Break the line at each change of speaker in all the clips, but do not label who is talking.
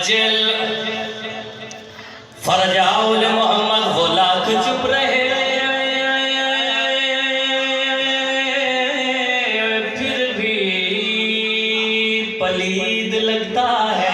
अजल फरजाउल मोहम्मद वो लाख चुप रहे, फिर भी पलीद लगता है।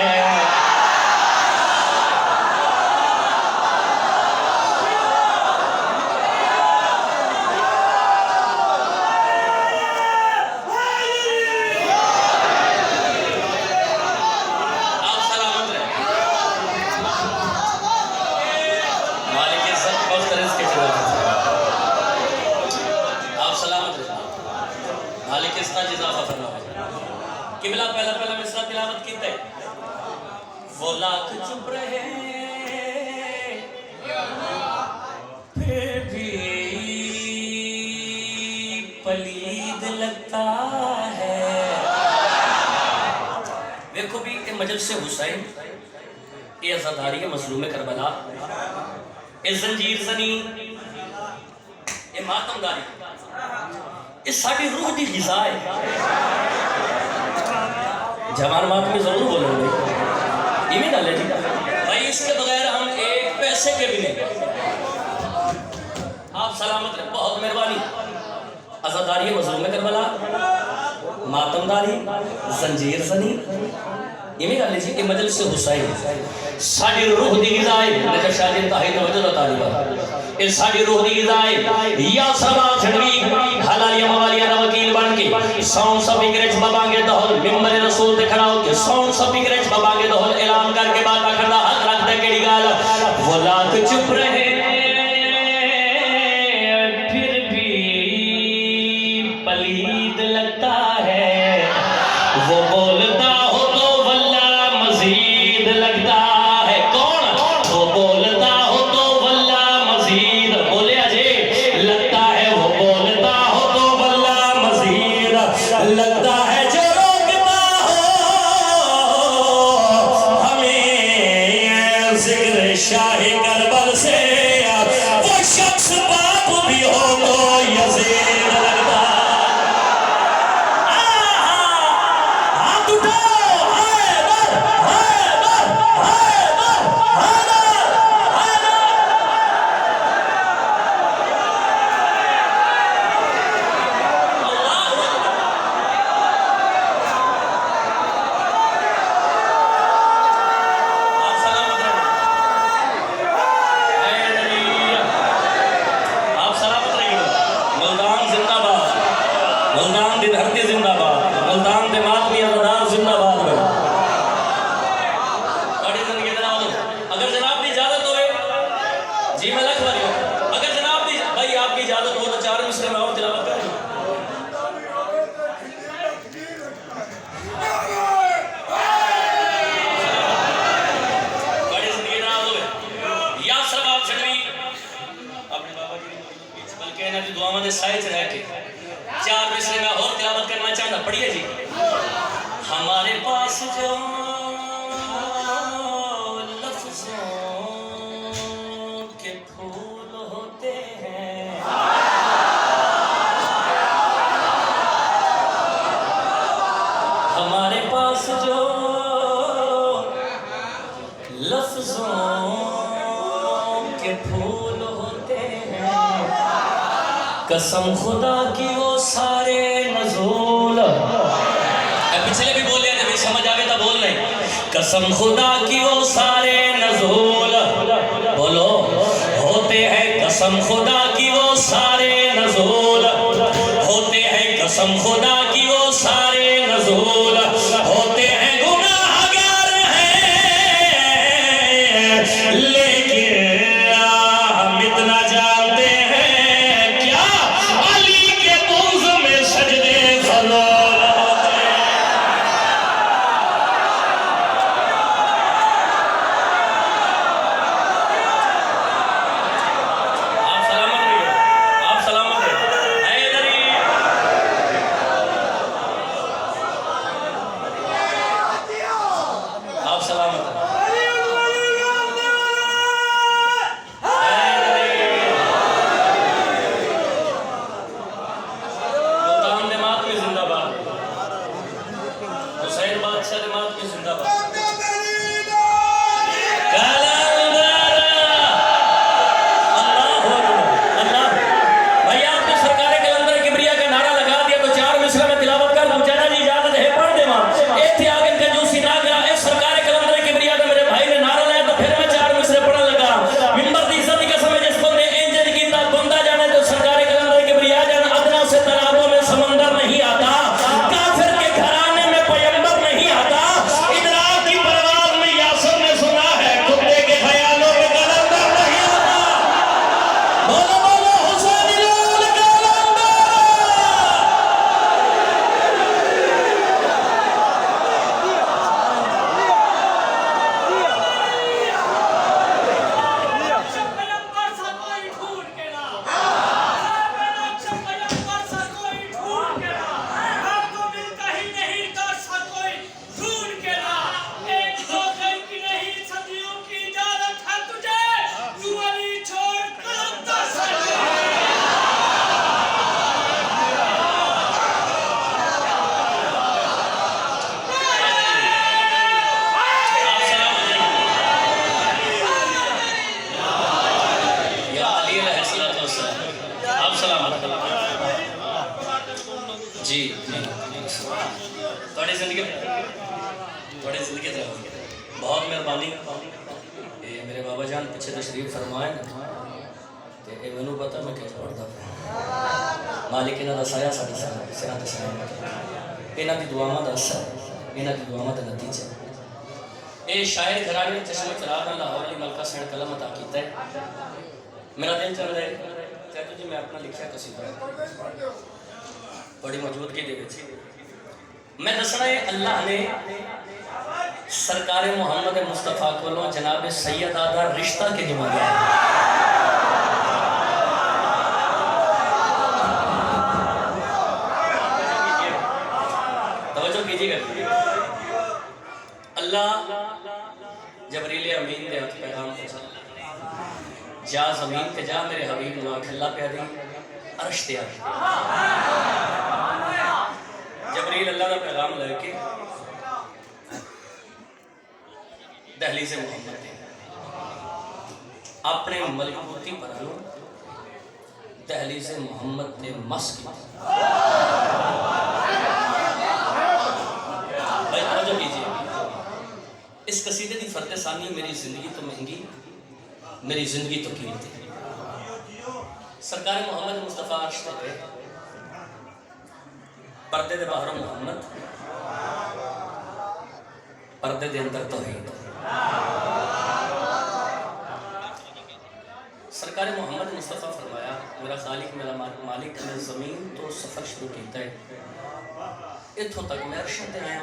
किबला पहला पहला मिसरा तिलावत कीता है। वो लाख चुप रहे फिर भी पलीद लगता है। देखो भी ये मजल से हुसैन, ये अज़ादारी है मज़लूम करबला, ये जंजीर ज़नी, ये मातमदारी, ये साड़ी रूह दी ग़िज़ा है। जवान बात में जरूर बोलेंगे, ये नहीं डाले जी भाई, इसके बगैर हम एक पैसे के भी नहीं। आप सलामत रहे, बहुत मेहरबानी। अज़ादारी मज़लूम करबला, मातमदारी, जंजीर ज़नी, ये नहीं डाले जी। ये मजल से हुसैन साड़ी रूह दी ग़िज़ा है। नजर शाह इंतहाई तवज्जो तालिबा, ये साड़ी रूह दी ग़िज़ा है। या समा छड़वी हलालिया मवालिया दा वकील बन के साउंड सब इंग्रेज बाबांगे दहल मिंबर रसूल ते खड़ा होके साउंड सब इंग्रेज बाबांगे दहल ऐलान करके बात करदा हक रख दे केड़ी गाल। वो लाख चुप रहे फिर भी पलीद लगता है। वो बोलता हो तो वल्ला मजीद लगता है। कौन? वो बोलता हो तो वल्ला मजीद, बोले अजय लगता है। वो बोलता हो तो वल्ला मजीद लगता है। जो रोकता हो हमें जिक्र शाही करबल से, वो शख्स बाप भी हो तो यजीद लगता है। हाथ उठाओ, हैदर हैदर हैदर हैदर मुल्तान दी धरती जिंदाबाद, मुल्तान दे मातमी अज़ादार जिंदाबाद। बड़ी जिंदगी जनाब, अगर जनाब की इजाजत हो जी मैं लख बारी, अगर जनाब की भाई आपकी इजाजत हो तो 4 मिसरे में और तिलावत करें। बड़ी जिंदगी जनाब हो या सरबाब छड़वी अपने बाबा जी बल्कि इन्हां दी दुआवां दे साए च रह के 4 मिसरे में और तिलावत करना चाहता। पढ़िए जी। हमारे पास जो लफ्ज़ों के फूल होते हैं, हमारे पास जो लफ्ज़ों के फूल होते हैं, कसम खुदा की वो सारे नज़ूल, पिछले भी बोले थे, समझ आवे तो बोल रहे। कसम खुदा की वो सारे नज़ूल, बोलो होते हैं। कसम खुदा की वो सारे नज़ूल होते हैं। कसम खुदा की वो सारे नज़ूल होते हैं। गुनाहगार हैं लेकिन हम इतना जानते हैं क्या, अली के बुग़्ज़ में सजदे ज़लोल। आप जिंदगी बहुत मेहरबानी। ये मेरे बाबा जान पीछे तशरीफ फरमाए तो ये मैनू पता मैं क्या पढ़ता पाया। मालिक इन्हों का साया साढ़े सिर से साया इन्हों की दुआवां का असर, इन्हों की दुआवां का नतीजा। ये शायर घराने चश्मे चराग लाहौर अली मलका सैन कलम अता किया है। मेरा दिल चल रहा है चाचू जी मैं अपना लिखा कसीदा बड़ी मौजूदगी दे मैं दसना है। अल्लाह ने सरकार मुहम्मद मुस्तफा को जनाब सैयदा दा रिश्ता कि मंगया तवज्जो कीजिएगा। अल्लाह जबरील अमीन दे हथ पैगाम पहुंचा जा जमीन के जा मेरे हबीब नु खल्ला प्यारी अर्श ते जबरील अल्लाह का पैगाम लेके दहलीज़ मुहम्मद अपने मलकूती पर दहलीज़ मुहम्मद ने मस की। भाई तवज्जो कीजिए। इस कसीदे की फर्द सानी मेरी जिंदगी तो महंगी, मेरी जिंदगी तो कीमती। सरकार मुहम्मद मुस्तफा अर्श पे पर्दे दे बाहर मुहम्मद, पर्दे दे अंदर तौहीद। सरकार मुहम्मद मुस्तफा फरमाया मेरा खालिक मेरा मालिक ने जमीन तो सफर शुरू किया है इत्थों तक मैं अर्श ते आया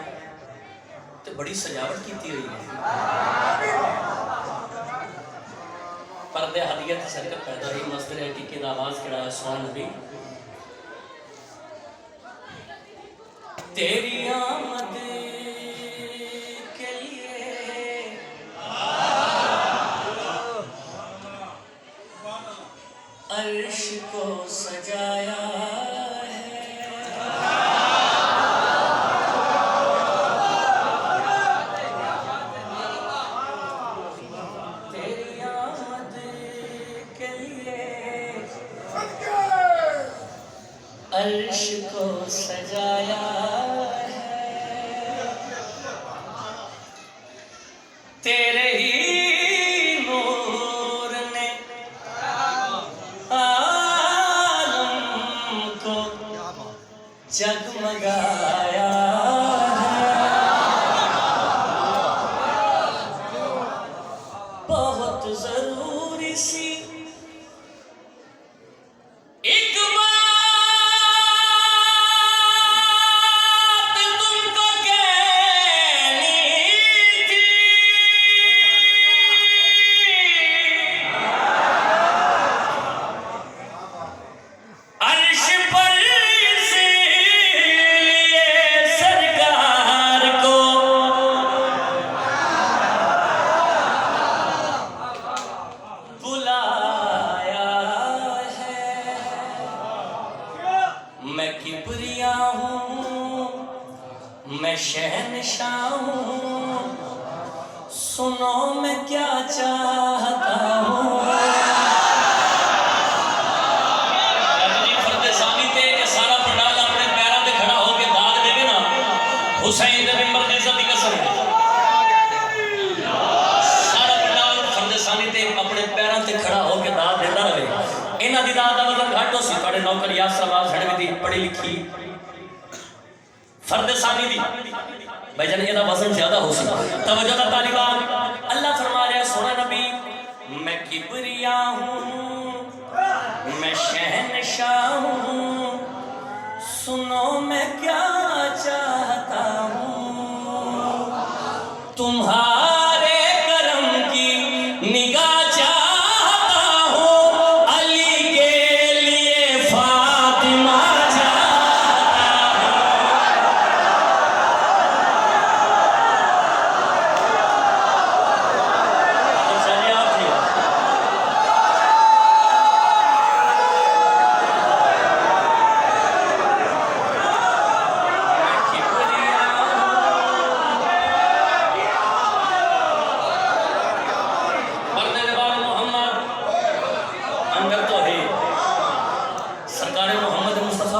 तो बड़ी सजावट की हुई है। पर्दे हदियत शरकत पैदा हुई मस्तर हकीकी की आवाज कड़ा सुभान नबी तेरी आमद के लिए अर्श को सजाया अर्श को सजाया है तेरे ही नूर ने आलम को जगमगाया है। बहुत जरूरी सी मैं शहनशाह हूँ सुनो मैं क्या चाहता हूँ। फर्देसानी ते सारा पंडाल अपने पैरों पे खड़ा होके दाग देवे ना हुसैन दे मिंबर दी इज्जत दी कसम सारा पंडाल फर्देसानी ते अपने पैरों पे खड़ा होके दाग देता रहे। इन्हां दी दाद दा वजन घट हो सी थोड़े नौकर यासर आवाज हड़वी दी पढ़ी लिखी फर्देसानी दी भाईजान एदा वजन ज्यादा हो सी। तवज्जो दा तालिबान अल्लाह फरमा रहा है सोना नबी मैं किबरिया हूँ मैं शहनशाह हूँ सुनो मैं क्या चाहता हूँ तुम्हारे करम की निगाह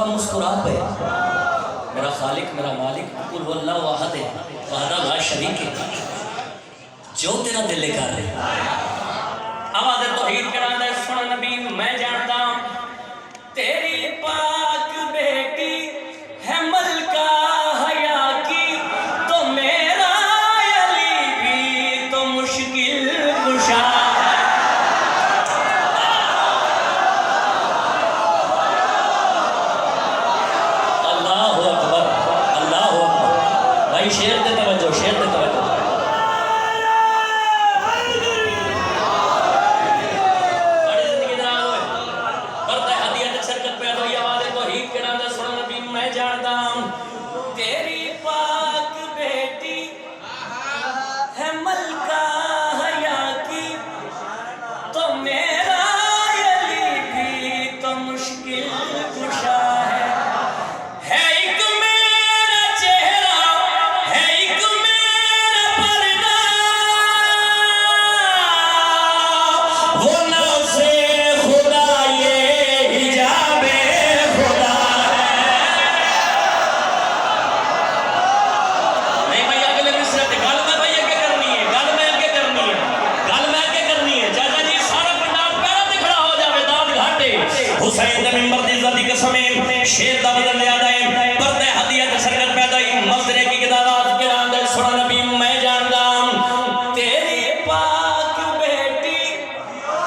मुस्कुरा पे मेरा खालिक मेरा मालिक कुल हुवल्लाहु अहद वहदा ला शरीक है, जो तेरा दिल कर रहे आवाज़ तौहीद करांदा सुन नबी मैं जानता तेरी पाक बेटी है मलका हया की, तो मेरा अली भी तो मुश्किल कुशा है। अल्लाहु अकबर, अल्लाहु अकबर। भाई शेर दे तवज्जो, शेर दे तवज्जो। हुसैन ने मिंबर दी इज्जत दी कसम शेर दा बदल लिया है पर्दे हदियत सरकत पैदा ही मजरे की किताबात के नाम दे सुना नबी मैं जानदा तेरी पाक बेटी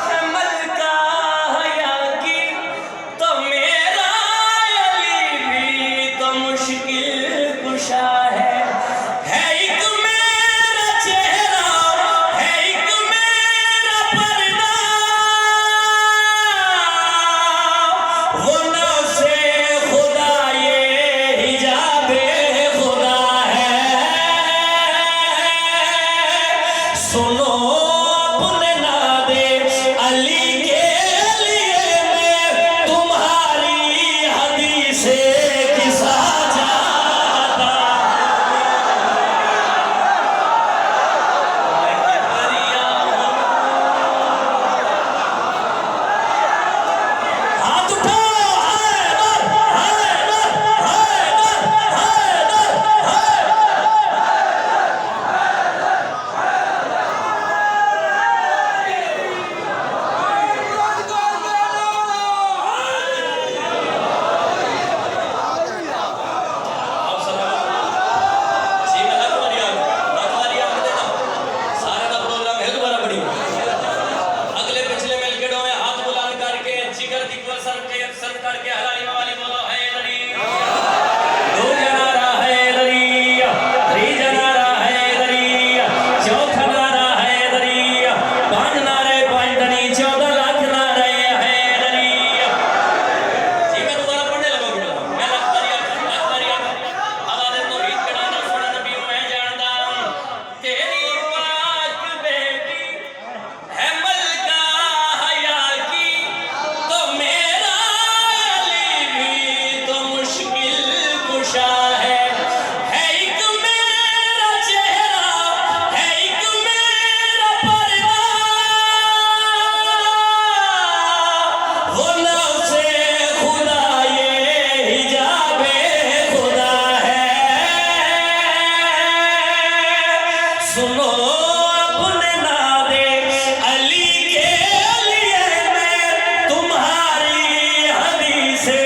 है मलका हया की, तो मेरा अली भी तो मुश्किल कुशा है। एक मेरा चेहरा है, एक मेरा पर्दा, वो नफ्से खुदा ये हिजाबे खुदा है। सुनो अपने नादे अली के लिए मैं तुम्हारी हदीसे किसा जाता। हाथ उठाओ, हैदर, हैदर, हैदर, हैदर, आप सलाम जी में लख वाली आग देना सारे का प्रोग्राम है दोबारा बड़ी अगले पिछले मिल के डो में हाथ बुलंद करके जिगर दी को सर करके हलाली वाली बोलो हैदरी दो जनारा हैदरी त्री जनारा हैदरी चौथा नारा हैदरी पांच नारे पांच दनी 14 लाख नारे हैदरी जी मैं दोबारा पढ़ने लगा मैं लख वाली आवाज़ तौहीद के नाम सुन नबी मैं जानदा तेरी पाक बेटी है मलका हया की, तो मेरा अली भी तो मुश्किल कुशा है। एक मेरा चेहरा है, एक मेरा पर्दा, वो नफ्से खुदा ये हिजाबे खुदा है। सुनो अपने नादे अली के लिए मैं तुम्हारी हदीसे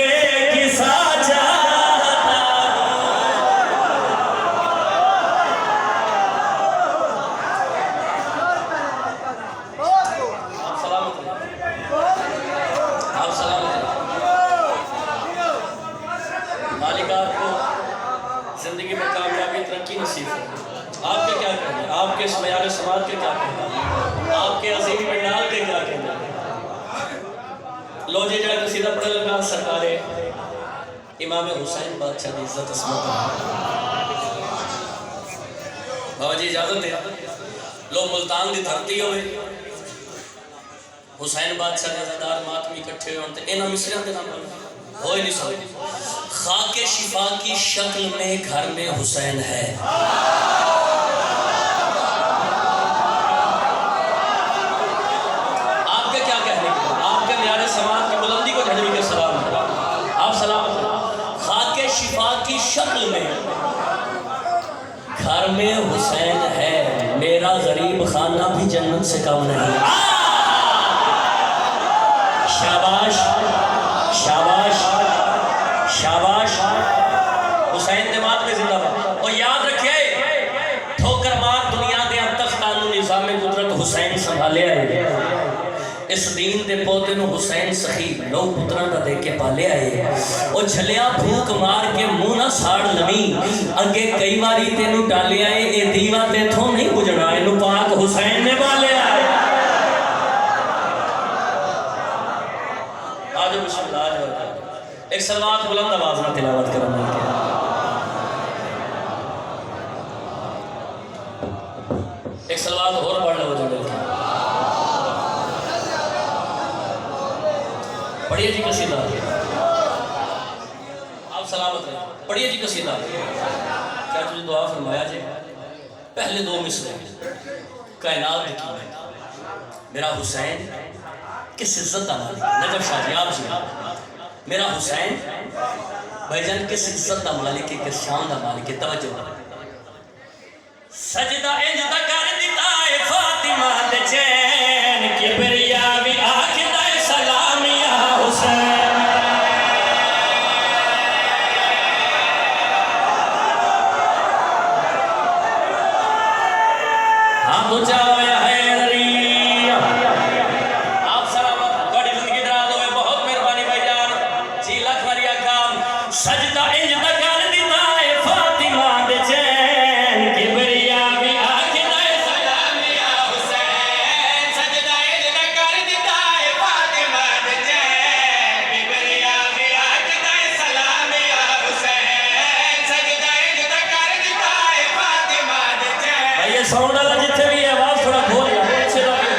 किसा चाहता। आप सलामत रहिए, आप सलामत रहिए। मालिक आपको जिंदगी में कामयाबी तरक्की नसीब करे। आपके क्या कहना है, आपके इस मयार समाज के क्या कहना है, आपके अजीम पंडाल के क्या कहना है। लो जी जरा कसीदा पढ़े लगा सरकारे इमाम हुसैन बादशाह की इज्जत असमत बाबा जी इजाजत है। लो मुल्तान की धरती होवे हुसैन बादशाह के ज़ादार मातमी इकट्ठे होते इन्होंने मिसरियों के नाम हो ही नहीं सकते। खाके शिफा की शक्ल में घर में हुसैन है। आपके क्या कहने के, आपके न्यारे समाज की बुलंदी को झंडी के सलाम, आप सलाम। खाके शिफा की शक्ल में घर में हुसैन है, मेरा गरीब खाना भी जन्नत से कम नहीं। शाबाश शाबाश शाबाश, हुसैन दिमाग में जिंदाबाद। और याद रखिए, ठोकर मार दुनिया के तख्त तानू निजाम कुदरत हुसैन संभाले आए। इस दीन के पोते ਨੂੰ हुसैन सखी लोग पुत्रां दा देख के पाले आए। और छलिया फूक मार के मुंह ना साड़ लवी, अगे कई बारी तेनू टाले आए। ये दीवा तेथों नहीं बुझना, इनू पाक हुसैन ने पाले आए। आज बिस्मिल्लाह, एक सलवात बुलंद आवाज में तिलावत करना। एक सलवात और पढ़ लो जो दिल की। पढ़िए जी कसीदा, आप सलामत रहे। पढ़िए जी कसीदा। क्या तुझे दुआ फरमाया जी? पहले दो मिसरे कायनात की मेरा हुसैन किस इज्जत का मालिक। नजर शाह जी आप जी, मेरा हुसैन भाईजान किस इज्जत का मालिक है, किस शान का मालिक है। तवज्जो, सजदा इंज दा कर दिता है फातिमा दे चैन, किबरिया भी आखदा है सलाम या हुसैन। हाँ तो जाओ या हैदरी, आप सलामत, बड़ी जिंदगी दराज होए। बहुत मेहरबानी भाईजान जी, लाख वारिया काम। सजदा इंज दा कर दिता है फातिमा दे चैन, किबरिया भी आखदा है सलाम या हुसैन। सजदा इंज दा कर दिता है फातिमा दे चैन, किबरिया भी आखदा है सलाम या हुसैन। सजदा इंज दा कर दिता है फातिमा दे चैन। भाई ये साउंड वाला जिथे भी है आवाज थोड़ा खोल या अच्छे लगे।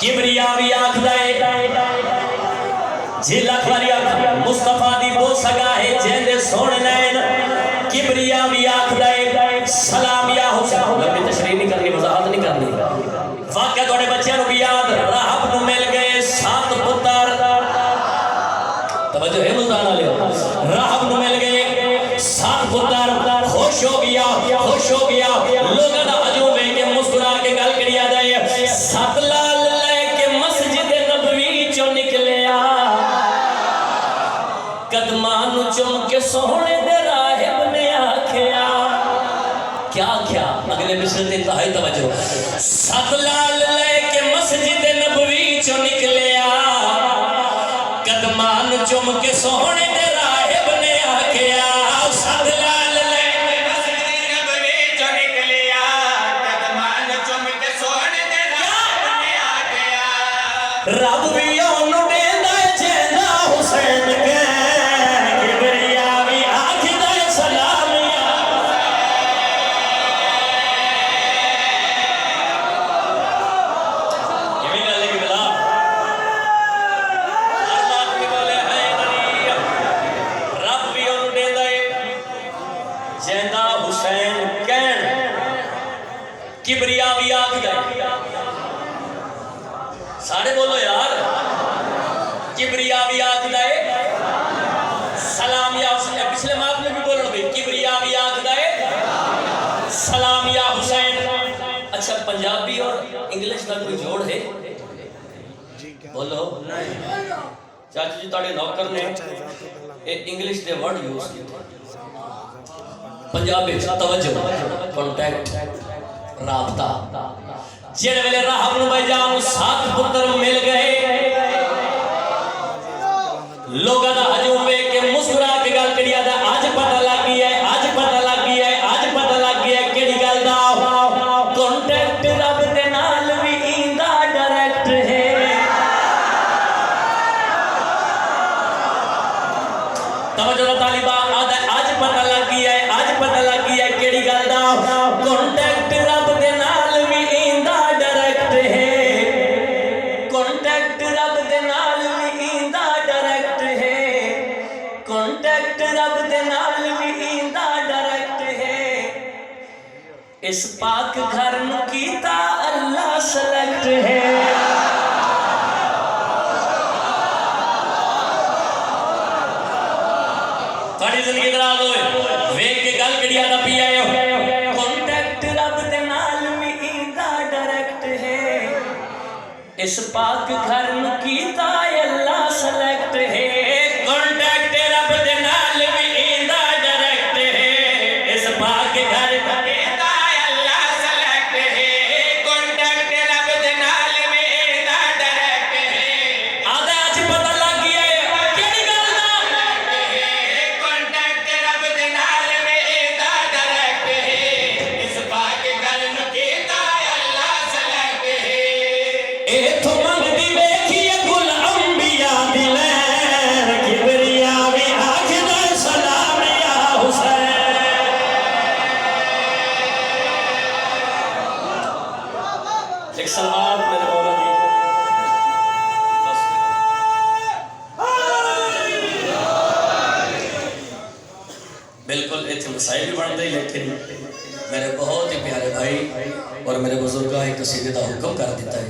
किबरिया भी आखदा है जी, लख वारी मुस्तफा दी बो सगा है जेंदे सोने नैन। किबरिया भी आखदा है सलाम या हुसैन। लंबी तशरीह नहीं करनी, वजाहत नहीं करनी। वाकया थोड़े बच्चों को भी याद, राहब को मिल गए 7 पुत्र। तवज्जो है मुल्तान वाले, राहब को मिल गए 7 पुत्र। खुश हो गया, खुश हो गया। लोगों का हजूम है कि मुस्कुरा के गल करिया जाए। 7 लाल लेके मस्जिद नबवी चो निकलिया, कदमां नू चुम के सोहणे दे राहिब ने आखिया। क्या क्या अगले मिसरे ते इंतहाई तवज्जो। 7 लाल लेके मस्जिद नबवी चो निकलिया, कदमां नू चुम के सोहणे दे राहिब ने आखिया। 7 लाल लेके मस्जिद नबवी चो निकलिया, कदमां नू चुम के सोहणे दे राहिब ने आखिया। रब भी ओनू देंदा जेंदा हुसैन के, किबरिया भी आखदा सलाम या हुसैन कहन। किबरिया भी आखदा सारे बोलो यार, किबरिया भी आखदा है सलाम या हुसैन। पिछले माह में भी बोलना भाई, किबरिया भी आखदा है इंग्लिश का कोई जोड़ है? बोलो। चाचू जी तुहाडे नौकर ने इंग्लिश के वर्ड यूज किए पंजाब में। तवज्जो, कॉन्टैक्ट, राबता। जिस वेले राहब नूं भाईजान 7 पुत्र मिल गए, लोगों का हजूम वेख के मुस्कुरा के गल करी आदा अज पता लग गया है, अज पता लग गया है, अज पता लग गया है केड़ी गल दा। कॉन्टैक्ट रब दे नाल भी इंदा डायरेक्ट है। तवज्जो तालिबा, आदा अज पता लग गया है, अज पता लग गया है केड़ी गल दा। कॉन्टैक्ट रब दे नाल भी इंदा डायरेक्ट है। कॉन्टैक्ट रब दे नाल भी इंदा डायरेक्ट है। कॉन्टैक्ट रब दे नाल भी इंदा डायरेक्ट है। इस पाक घर नूं कीता अल्लाह सेलेक्ट है। साड़ी जिंदगी खराब होए वेख के गल कड़िया दा पी आए हो। कॉन्टैक्ट रब दे नाल भी इंदा डायरेक्ट है। इस पाक घर नूं कीता अल्लाह सेलेक्ट है। कॉन्टैक्ट रब दे नाल भी इंदा डायरेक्ट है। इस पाक घर नूं कीता अल्लाह सेलेक्ट है। कॉन्टैक्ट रब दे नाल भी इंदा डायरेक्ट है। आदा अज पता लग गया है केड़ी गल दा। कॉन्टैक्ट रब दे नाल भी इंदा डायरेक्ट है। इस पाक घर नूं कीता अल्लाह सेलेक्ट है। इथों मंगदी वेखिए कुल अंबिया दी लैन, किबरिया भी आखदा सलाम या हुसैन। एक सलाम मेरे मौला दी। बिल्कुल इतने मसाइल भी बनते, लेकिन मेरे बहुत ही प्यारे भाई और मेरे बुजुर्ग एक कसीदे का हुक्म कर दिता है,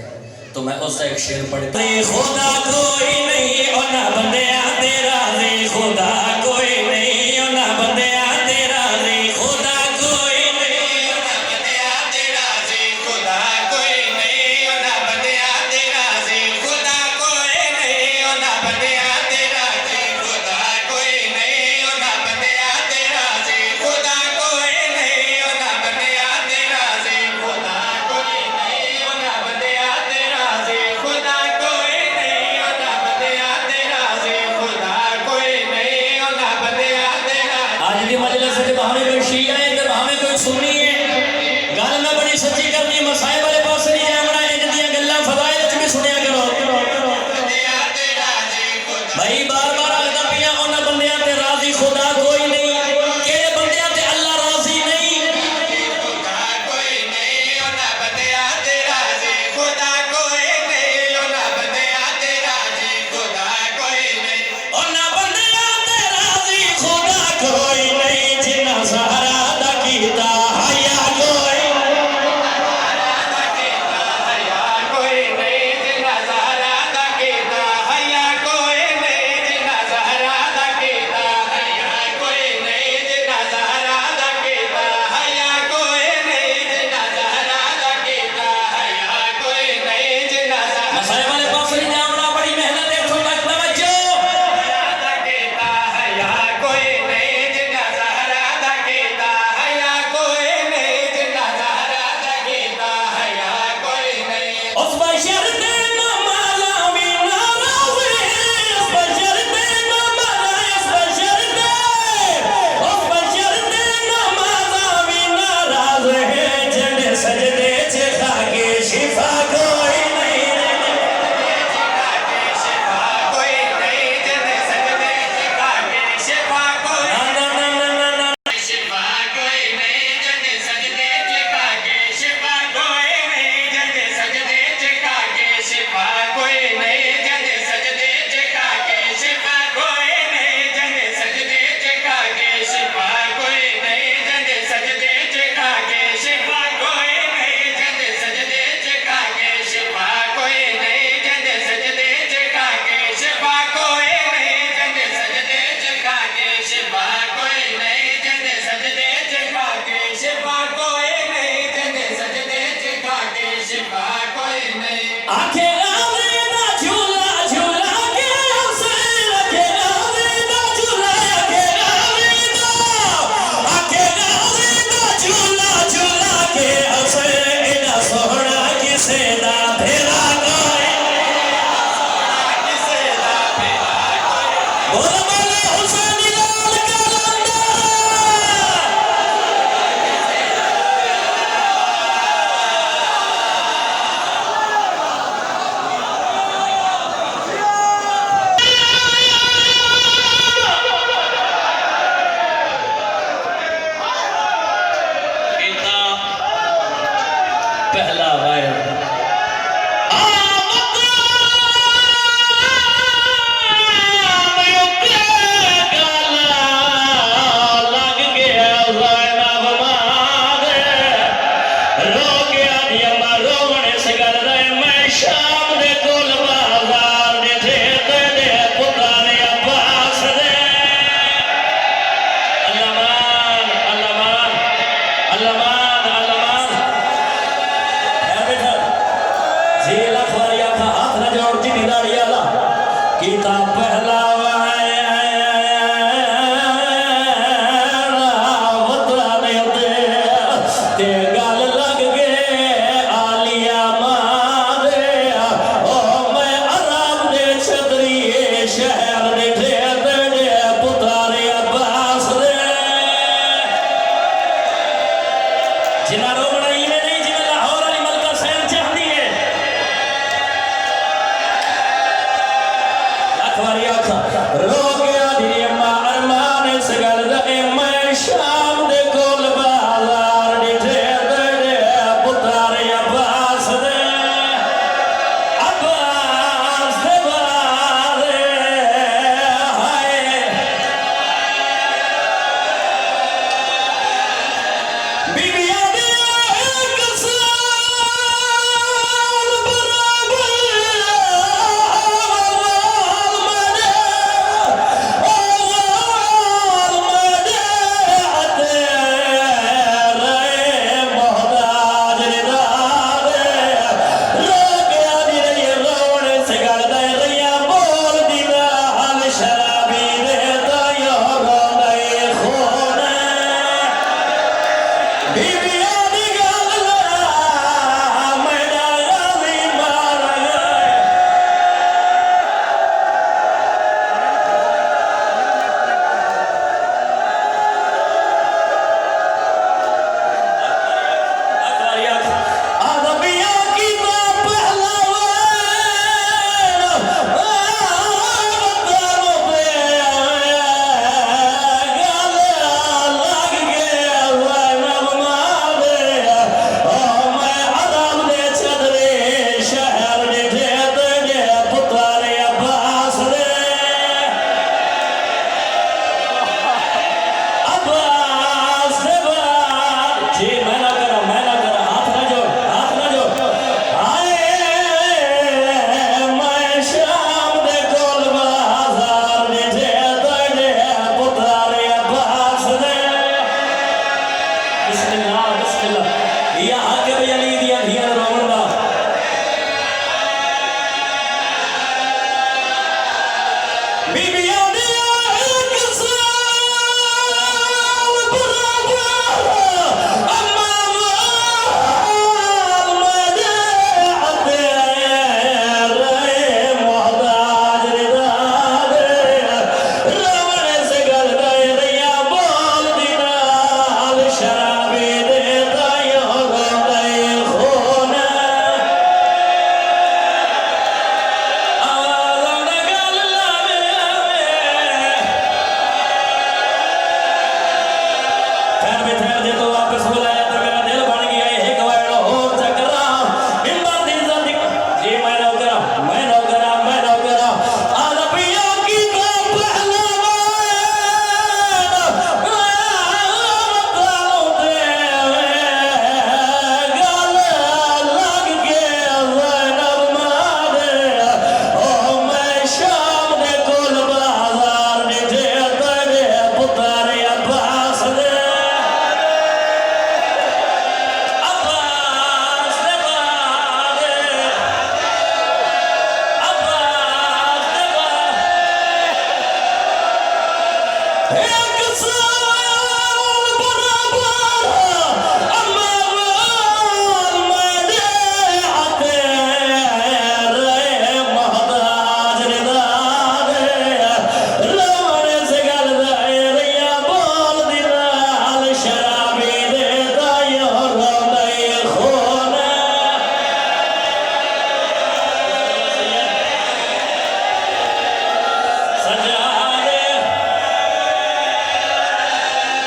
तो मैं उसका एक शेर पढ़ता हूं। खुदा कोई नहीं उन्हां बंदियां तेरा रे, खुदा कोई नहीं उन्हां बंदियां तेरा रे, खुदा कोई नहीं उन्हां बंदियां तेरा रे, खुदा कोई नहीं उन्हां बंदियां तेरा रे, खुदा कोई नहीं उन्हां बंदियां तेरा रे, खुदा कोई नहीं उन्हां बंदियां तेरा रे, खुदा कोई नहीं उन्हां बंदियां तेरा रे, खुदा कोई नहीं उन्हां बंदियां तेरा रे, खुदा कोई नहीं उन्हां बंदियां तेरा रे, खुदा कोई नहीं उन्हां आखे गावे ना झूला झूला के हुसैन आखे गावे ना झूला आखे गावे ना झूला झूला के हुसैन इना सोहना किसे दा भेला कोई किसे दा भेला कोई बोल बोल हुसैन लाल कलंदर पहला वायर लग गया ज़ैनब मारे रो गया यमा रोवने से कर रहे मैं शाम दे कोल बाजार दे थे तेरे पुत्रा ने अब्बास दे अल्लामान अल्लामान अल्लामान अल्लामान झीला खवारिया का हाथ न जोड़ती निदारी आला किताब पहला वतरा ने दे ते गल लग गए आलिया मारे ओ मैं अरब दे छतरिए शहर दे तेरे पुत्रा ने अब्बास दे जिना रोवना इने नहीं जिमें लाहौर वाली मलका सैन चाहती है अखबारी आखा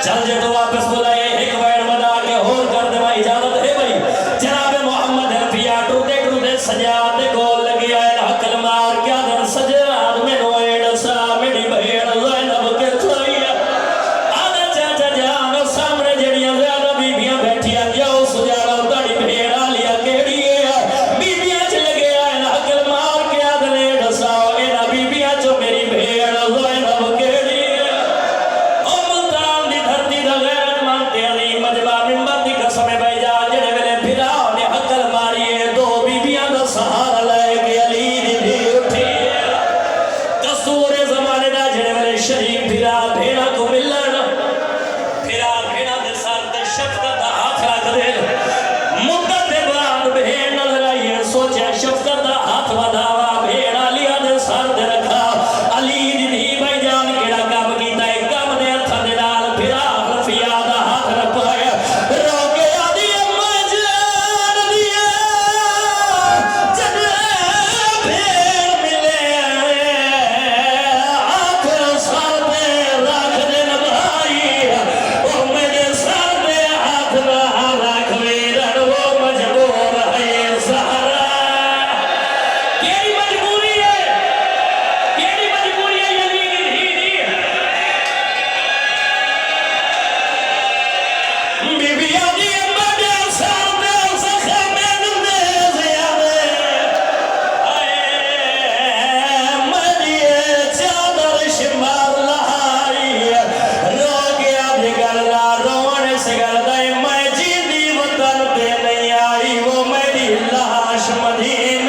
चल जे तो वापस बुलाए एक वैन बना के होर कर दे भाई इजाजत है भाई जनाब मोहम्मद हनफिया टूटे टूटे सजाद दे गोल लगे आए हकल मार क्या दर सजाद में नोएड सा मेरी बहन ज़ैनब के खोइया आदे चाचा जान सामने जड़ियां ज्यादा बीबियां बैठियां जाओ सुजारा तड़ी भेड़ आलिया केड़ी है बीबियां च लगे आए हकल मार क्या दर दसाओ एना बीबियां चो मेरी भेड़ ज़ैनब केड़ी है ओ मुल्तान दी धरती दा गैरत मानते अली मजबा मिंबर दी कसम भाई जा जेड़े वेले फिरा ने हकल मारिए दो बीबियां दा सहारा लेके अली दी भी उठी दस्तूर जमाने दा जेड़े वेले शरीफ फिरा भेड़ा को मिलन फिरा भेड़ा दे सर ते शफकत दा हाथ रख दे मुद्दत दे बाद भेड़ नजर आई है सोचा शफकत दा हाथ वधावा भेड़ अलिया दे सर ते रखा अली दी भी भाई जान केड़ा काम कीता है काम दे हत्थ दे नाल फिरा रफिया दा हाथ रखवाया रोके आदी अम्मा जान दिया जब भेड़ मिले हाथ सर पे रख दे न भाई ओ मेरे सर पे हाथ ना रख वीरन वो मजबूर है सहारा केड़ी मजबूरी है अली दी बीबियां दी अम्मा दे सर पे सखा मैनू दे ज़ियादे मदिए चादर शिमार लहाई रो गया दिगला रोने से गलदा मैं जीदी वतन पे नहीं आई वो मेरी लाश मदीने